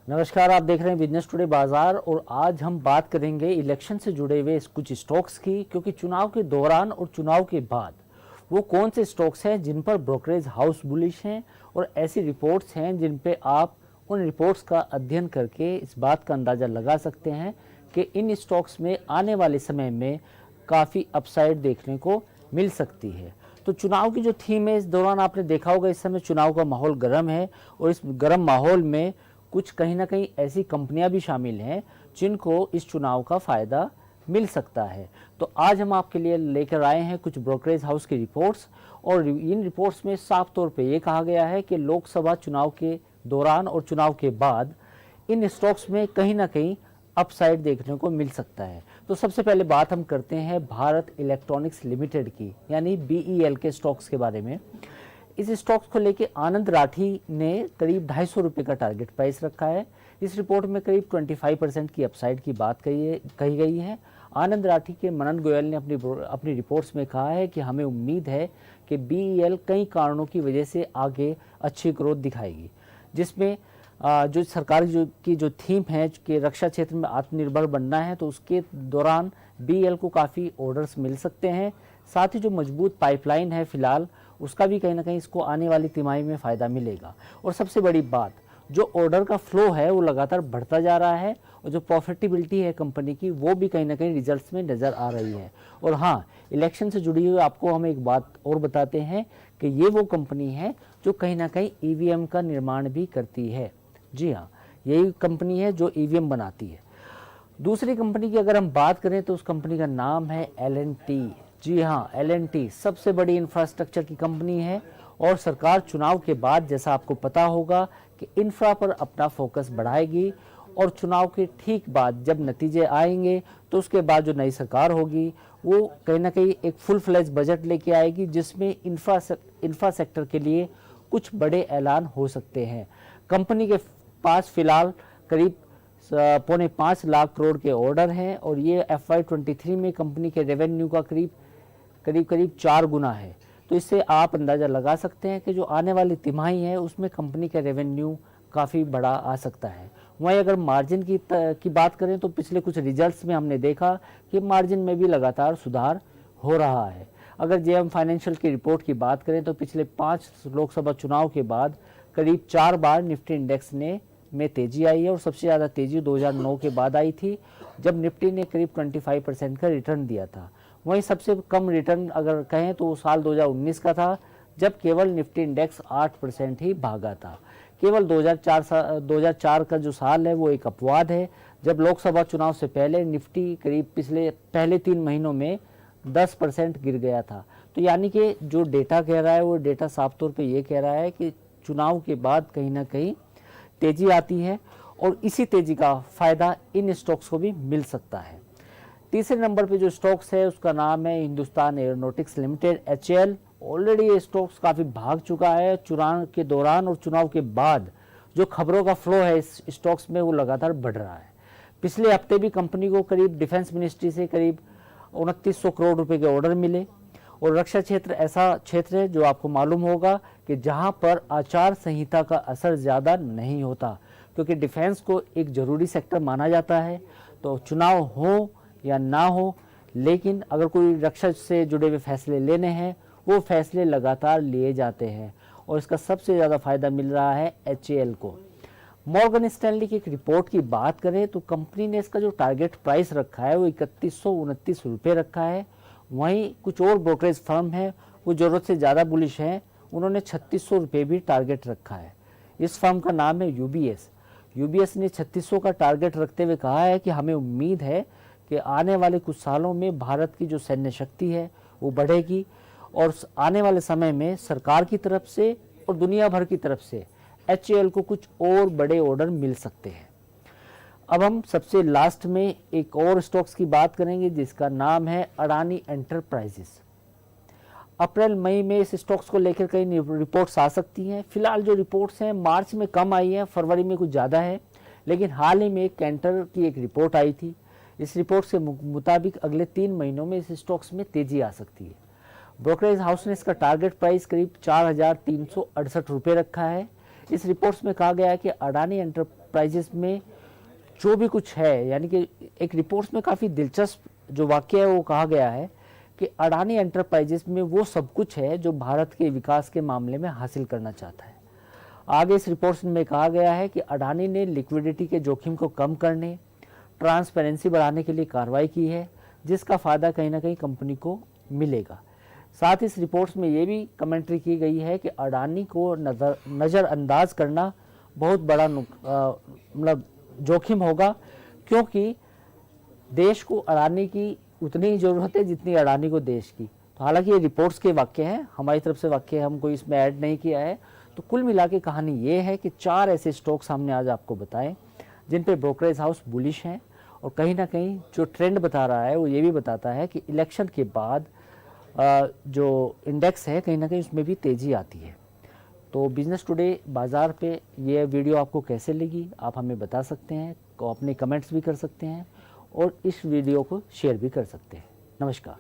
नमस्कार, आप देख रहे हैं बिजनेस टुडे बाजार और आज हम बात करेंगे इलेक्शन से जुड़े हुए कुछ स्टॉक्स की, क्योंकि चुनाव के दौरान और चुनाव के बाद वो कौन से स्टॉक्स हैं जिन पर ब्रोकरेज हाउस बुलिश हैं और ऐसी रिपोर्ट्स हैं जिन पे आप उन रिपोर्ट्स का अध्ययन करके इस बात का अंदाज़ा लगा सकते हैं कि इन स्टॉक्स में आने वाले समय में काफ़ी अपसाइड देखने को मिल सकती है। तो चुनाव की जो थीम है, इस दौरान आपने देखा होगा इस समय चुनाव का माहौल गर्म है और इस गर्म माहौल में कुछ कहीं ना कहीं ऐसी कंपनियां भी शामिल हैं जिनको इस चुनाव का फ़ायदा मिल सकता है। तो आज हम आपके लिए लेकर आए हैं कुछ ब्रोकरेज हाउस की रिपोर्ट्स और इन रिपोर्ट्स में साफ तौर पे ये कहा गया है कि लोकसभा चुनाव के दौरान और चुनाव के बाद इन स्टॉक्स में कहीं ना कहीं अपसाइड देखने को मिल सकता है। तो सबसे पहले बात हम करते हैं भारत इलेक्ट्रॉनिक्स लिमिटेड की, यानी BEL के स्टॉक्स के बारे में। इस स्टॉक्स को लेके आनंद राठी ने करीब 250 रुपये का टारगेट प्राइस रखा है। इस रिपोर्ट में करीब 25% की अपसाइड की बात कही गई है। आनंद राठी के मनन गोयल ने अपनी रिपोर्ट्स में कहा है कि हमें उम्मीद है कि BEL कई कारणों की वजह से आगे अच्छी ग्रोथ दिखाएगी, जिसमें जो सरकार की जो थीम है कि रक्षा क्षेत्र में आत्मनिर्भर बनना है, तो उसके दौरान BEL को काफ़ी ऑर्डर्स मिल सकते हैं। साथ ही जो मजबूत पाइपलाइन है फिलहाल, उसका भी कहीं ना कहीं इसको आने वाली तिमाही में फ़ायदा मिलेगा। और सबसे बड़ी बात, जो ऑर्डर का फ्लो है वो लगातार बढ़ता जा रहा है और जो प्रॉफिटेबिलिटी है कंपनी की वो भी कहीं ना कहीं रिजल्ट्स में नज़र आ रही है। और हाँ, इलेक्शन से जुड़ी हुई आपको हम एक बात और बताते हैं कि ये वो कंपनी है जो कहीं ना कहीं EVM का निर्माण भी करती है। जी हाँ, यही कंपनी है जो EVM बनाती है। दूसरी कंपनी की अगर हम बात करें तो उस कंपनी का नाम है L&T। जी हाँ, L&T सबसे बड़ी इंफ्रास्ट्रक्चर की कंपनी है और सरकार चुनाव के बाद, जैसा आपको पता होगा, कि इंफ्रा पर अपना फोकस बढ़ाएगी और चुनाव के ठीक बाद जब नतीजे आएंगे तो उसके बाद जो नई सरकार होगी वो कहीं ना कहीं एक फुल फ्लेज बजट लेके आएगी, जिसमें इंफ्रा सेक्टर के लिए कुछ बड़े ऐलान हो सकते हैं। कंपनी के पास फिलहाल करीब 4.5 लाख करोड़ के ऑर्डर हैं और ये FY23 में कंपनी के रेवेन्यू का करीब 4 गुना है। तो इससे आप अंदाज़ा लगा सकते हैं कि जो आने वाली तिमाही है उसमें कंपनी का रेवेन्यू काफ़ी बड़ा आ सकता है। वहीं अगर मार्जिन की बात करें तो पिछले कुछ रिजल्ट्स में हमने देखा कि मार्जिन में भी लगातार सुधार हो रहा है। अगर JM फाइनेंशियल की रिपोर्ट की बात करें तो पिछले 5 लोकसभा चुनाव के बाद करीब 4 बार निफ्टी इंडेक्स में तेजी आई है और सबसे ज़्यादा तेजी 2009 के बाद आई थी, जब निफ्टी ने करीब 25% का रिटर्न दिया था। वहीं सबसे कम रिटर्न अगर कहें तो साल 2019 का था, जब केवल निफ्टी इंडेक्स 8% ही भागा था। केवल 2004 का जो साल है वो एक अपवाद है, जब लोकसभा चुनाव से पहले निफ्टी करीब पहले 3 महीनों में 10% गिर गया था। तो यानी कि जो डेटा कह रहा है वो डेटा साफ तौर पे ये कह रहा है कि चुनाव के बाद कहीं ना कहीं तेजी आती है और इसी तेजी का फ़ायदा इन स्टॉक्स को भी मिल सकता है। तीसरे नंबर पे जो स्टॉक्स है उसका नाम है Hindustan aeronautics limited, HAL। Already ये स्टॉक्स काफ़ी भाग चुका है। चुनाव के दौरान और चुनाव के बाद जो खबरों का फ्लो है इस स्टॉक्स में वो लगातार बढ़ रहा है। पिछले हफ्ते भी कंपनी को करीब डिफेंस मिनिस्ट्री से करीब 2900 करोड़ रुपए के ऑर्डर मिले और रक्षा क्षेत्र ऐसा क्षेत्र है जो आपको मालूम होगा कि जहां पर आचार संहिता का असर ज़्यादा नहीं होता, क्योंकि डिफेंस को एक ज़रूरी सेक्टर माना जाता है। तो चुनाव हो या ना हो, लेकिन अगर कोई रक्षा से जुड़े हुए फैसले लेने हैं वो फैसले लगातार लिए जाते हैं और इसका सबसे ज़्यादा फ़ायदा मिल रहा है HAL को। मॉर्गन स्टैनली की एक रिपोर्ट की बात करें तो कंपनी ने इसका जो टारगेट प्राइस रखा है वो 3129 रुपये रखा है। वहीं कुछ और ब्रोकरेज फर्म है वो ज़रूरत से ज़्यादा बुलिश हैं, उन्होंने 3600 रुपये भी टारगेट रखा है। इस फर्म का नाम है UBS ने 3600 का टारगेट रखते हुए कहा है कि हमें उम्मीद है कि आने वाले कुछ सालों में भारत की जो सैन्य शक्ति है वो बढ़ेगी और आने वाले समय में सरकार की तरफ से और दुनिया भर की तरफ से HAL को कुछ और बड़े ऑर्डर मिल सकते हैं। अब हम सबसे लास्ट में एक और स्टॉक्स की बात करेंगे जिसका नाम है अडानी एंटरप्राइजेस। अप्रैल मई में इस स्टॉक्स को लेकर कई रिपोर्ट्स आ सकती हैं। फिलहाल जो रिपोर्ट्स हैं मार्च में कम आई हैं, फरवरी में कुछ ज़्यादा है, लेकिन हाल ही में कैंटर की एक रिपोर्ट आई थी। इस रिपोर्ट के मुताबिक अगले 3 महीनों में इस स्टॉक्स में तेजी आ सकती है। ब्रोकरेज हाउस ने इसका टारगेट प्राइस करीब 4368 रुपये रखा है। इस रिपोर्ट्स में कहा गया है कि अडानी एंटरप्राइजेस में जो भी कुछ है, यानी कि एक रिपोर्ट्स में काफ़ी दिलचस्प जो वाक्य है वो कहा गया है कि अडानी एंटरप्राइजेस में वो सब कुछ है जो भारत के विकास के मामले में हासिल करना चाहता है। आगे इस रिपोर्ट्स में कहा गया है कि अडानी ने लिक्विडिटी के जोखिम को कम करने, ट्रांसपेरेंसी बढ़ाने के लिए कार्रवाई की है, जिसका फ़ायदा कहीं ना कहीं कंपनी को मिलेगा। साथ ही इस रिपोर्ट्स में ये भी कमेंट्री की गई है कि अडानी को नज़रअंदाज करना बहुत बड़ा मतलब जोखिम होगा, क्योंकि देश को अडानी की उतनी ही ज़रूरत है जितनी अडानी को देश की। तो हालांकि ये रिपोर्ट्स के वाक्य हैं, हमारी तरफ से वाक्य हम कोई इसमें ऐड नहीं किया है। तो कुल मिला के कहानी ये है कि 4 ऐसे स्टॉक्स हमने आज आपको बताएं जिन पे ब्रोकरेज हाउस बुलिश हैं, और कहीं ना कहीं जो ट्रेंड बता रहा है वो ये भी बताता है कि इलेक्शन के बाद जो इंडेक्स है कहीं ना कहीं उसमें भी तेज़ी आती है। तो बिजनेस टुडे बाज़ार पे ये वीडियो आपको कैसे लगी आप हमें बता सकते हैं, अपने कमेंट्स भी कर सकते हैं और इस वीडियो को शेयर भी कर सकते हैं। नमस्कार।